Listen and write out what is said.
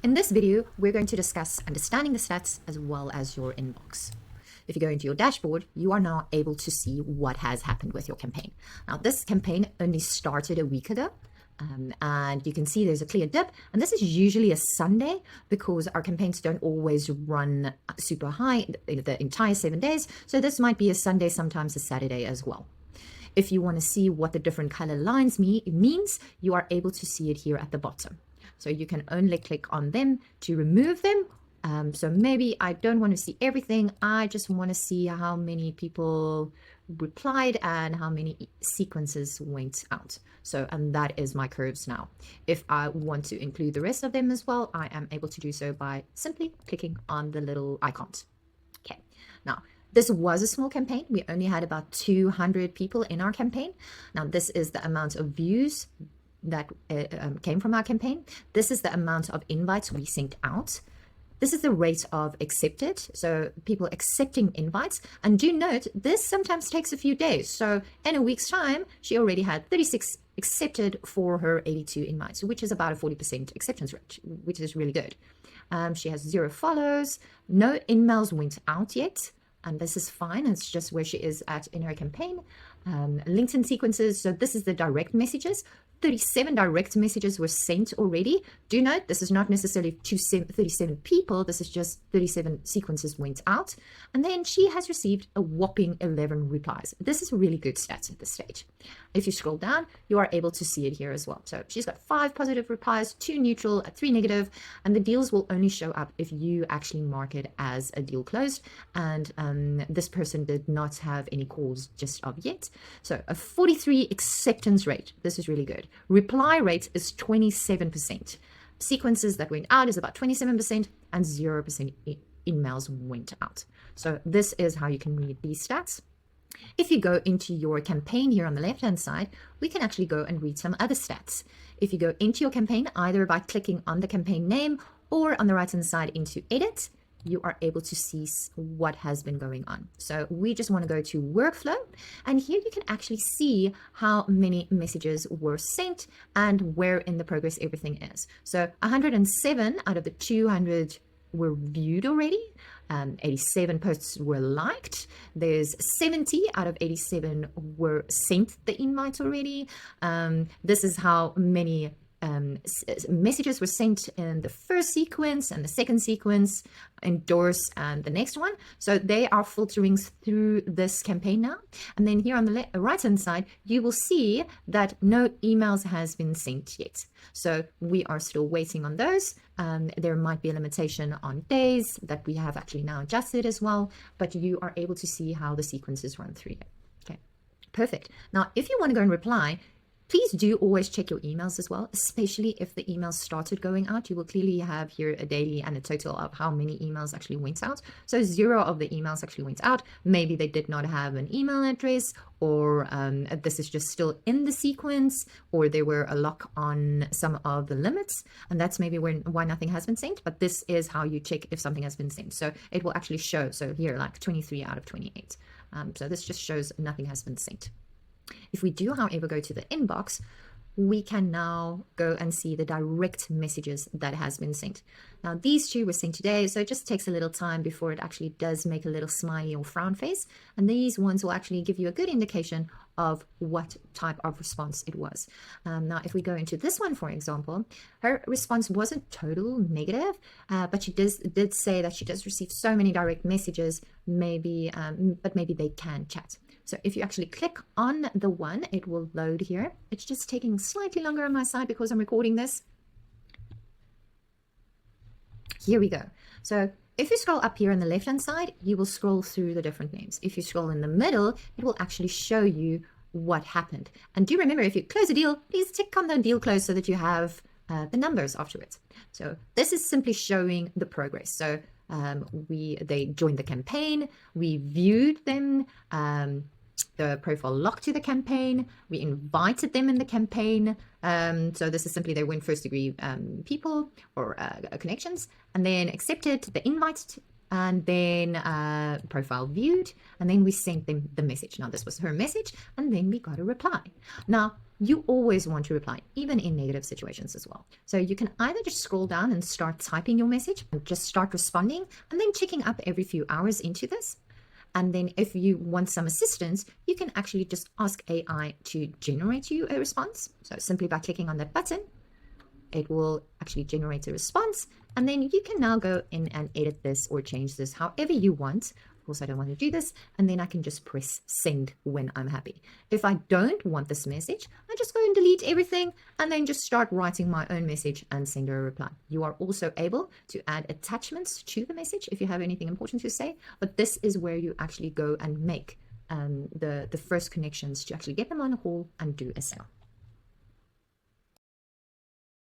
In this video, we're going to discuss understanding the stats as well as your inbox. If you go into your dashboard, you are now able to see what has happened with your campaign. Now, this campaign only started a week ago, and you can see there's a clear dip, and this is usually a Sunday because our campaigns don't always run super high the entire 7 days, so this might be a Sunday, sometimes a Saturday as well. If you want to see what the different color lines means, you are able to see it here at the bottom. So you can only click on them to remove them. So maybe I don't want to see everything. I just want to see how many people replied and how many sequences went out. So, and that is my curves now. If I want to include the rest of them as well, I am able to do so by simply clicking on the little icons. Okay, now this was a small campaign. We only had about 200 people in our campaign. Now this is the amount of views that came from our campaign. This is the amount of invites we sent out. This is the rate of accepted, so people accepting invites. And do note, this sometimes takes a few days. So in a week's time, she already had 36 accepted for her 82 invites, which is about a 40% acceptance rate, which is really good. She has 0 follows, no emails went out yet. And this is fine. It's just where she is at in her campaign. LinkedIn sequences. So this is the direct messages. 37 direct messages were sent already. Do note, this is not necessarily 37 people. This is just 37 sequences went out. And then she has received a whopping 11 replies. This is really good stats at this stage. If you scroll down, you are able to see it here as well. So she's got 5 positive replies, 2 neutral, 3 negative, and the deals will only show up if you actually mark it as a deal closed. And this person did not have any calls just of yet. So a 43 acceptance rate. This is really good. Reply rate is 27%. Sequences that went out is about 27%, and 0% emails went out. So this is how you can read these stats. If you go into your campaign here on the left-hand side, we can actually go and read some other stats. If you go into your campaign, either by clicking on the campaign name or on the right-hand side into edit, you are able to see what has been going on. So we just want to go to workflow, and here you can actually see how many messages were sent and where in the progress everything is. So 107 out of the 200 were viewed already. 87 posts were liked. There's 70 out of 87 were sent the invites already. This is how many messages were sent in the first sequence and the second sequence, endorse, and the next one. So they are filtering through this campaign now. And then here on the right hand side, you will see that no emails has been sent yet. So we are still waiting on those. There might be a limitation on days that we have actually now adjusted as well, but you are able to see how the sequences run through it. Okay, perfect. Now, if you want to go and reply, please do always check your emails as well, especially if the emails started going out. You will clearly have here a daily and a total of how many emails actually went out. So 0 of the emails actually went out. Maybe they did not have an email address, or this is just still in the sequence, or there were a lock on some of the limits, and that's maybe why nothing has been sent. But this is how you check if something has been sent. So it will actually show, so here like 23 out of 28. So this just shows nothing has been sent. If we do, however, go to the inbox, we can now go and see the direct messages that has been sent. Now, these 2 were sent today, so it just takes a little time before it actually does make a little smiley or frown face. And these ones will actually give you a good indication of what type of response it was. Now, if we go into this one, for example, her response wasn't total negative, but she did say that she does receive so many direct messages, maybe, but maybe they can chat. So if you actually click on the one, it will load here. It's just taking slightly longer on my side because I'm recording this. Here we go. So if you scroll up here on the left-hand side, you will scroll through the different names. If you scroll in the middle, it will actually show you what happened. And do remember, if you close a deal, please tick on the deal close so that you have the numbers afterwards. So this is simply showing the progress. So they joined the campaign, we viewed them, the profile locked to the campaign, we invited them in the campaign. So this is simply they went first degree people or connections, and then accepted the invite, and then profile viewed, and then we sent them the message. Now this was her message, and then we got a reply. Now you always want to reply, even in negative situations as well. So you can either just scroll down and start typing your message and just start responding and then checking up every few hours into this. And then if you want some assistance, you can actually just ask AI to generate you a response. So simply by clicking on that button, it will actually generate a response. And then you can now go in and edit this or change this however you want. Of course, I don't want to do this. And then I can just press send when I'm happy. If I don't want this message, I just go and delete everything and then just start writing my own message and send her a reply. You are also able to add attachments to the message if you have anything important to say. But this is where you actually go and make the first connections to actually get them on a call and do a sale.